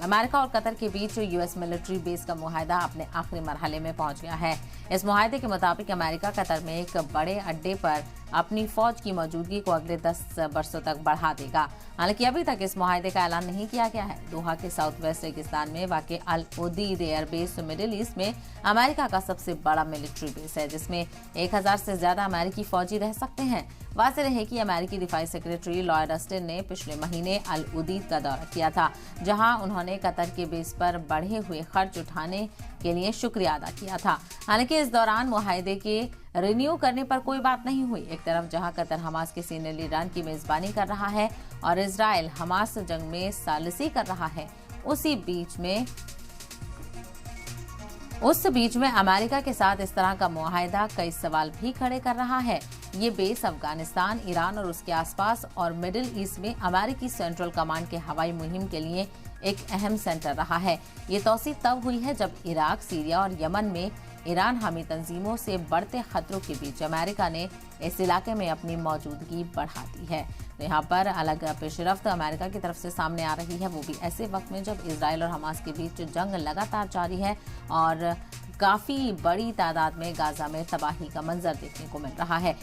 America और Qatar के बीच US military base का मुआहदा अपने आखिरी मरहले में पहुंच गया है। इस मुआहदे के मुताबिक अमेरिका कतर में एक बड़े अड्डे पर अपनी फौज की मौजूदगी को अगले 10 वर्षों तक बढ़ा देगा। हालांकि अभी तक इस मुआहदे का ऐलान नहीं किया गया है। दोहा के साउथ वेस्ट रेगिस्तान में वाक़ अल उदीद एयरबेस मिडिल ईस्ट में अमेरिका का सबसे बड़ा मिलिट्री बेस है, जिसमें 1000 से ज्यादा अमेरिकी फौजी रह सकते हैं। वाज़ेह रहे कि अमेरिकी दिफाई सेक्रेटरी लॉयड ऑस्टिन ने पिछले महीने अल उदीद का दौरा किया था, जहां उन्होंने कतर के बेस पर बढ़े हुए खर्च उठाने के लिए शुक्रिया अदा किया था। हालांकि इस दौरान मुआहदे के रिन्यू करने पर कोई बात नहीं हुई। एक तरफ जहां कतर हमास के सीनियर लीडरान की मेजबानी कर रहा है और इजराइल हमास जंग में सालिसी कर रहा है, उस बीच में अमेरिका के साथ इस तरह का मुआहदा कई सवाल भी खड़े कर रहा है। ये बेस अफगानिस्तान, ईरान और उसके आसपास और मिडिल ईस्ट में अमेरिकी सेंट्रल कमांड के हवाई मुहिम के लिए एक अहम सेंटर रहा है। ये तौसीह तब हुई है जब इराक, सीरिया और यमन में ईरान हामी तंजीमों से बढ़ते खतरों के बीच अमेरिका ने इस इलाके में अपनी मौजूदगी बढ़ा दी है। तो यहाँ पर अलग पेशरफ्त अमेरिका की तरफ से सामने आ रही है, वो भी ऐसे वक्त में जब इजराइल और हमास के बीच जंग लगातार जारी है और काफी बड़ी तादाद में गाजा में तबाही का मंजर देखने को मिल रहा है।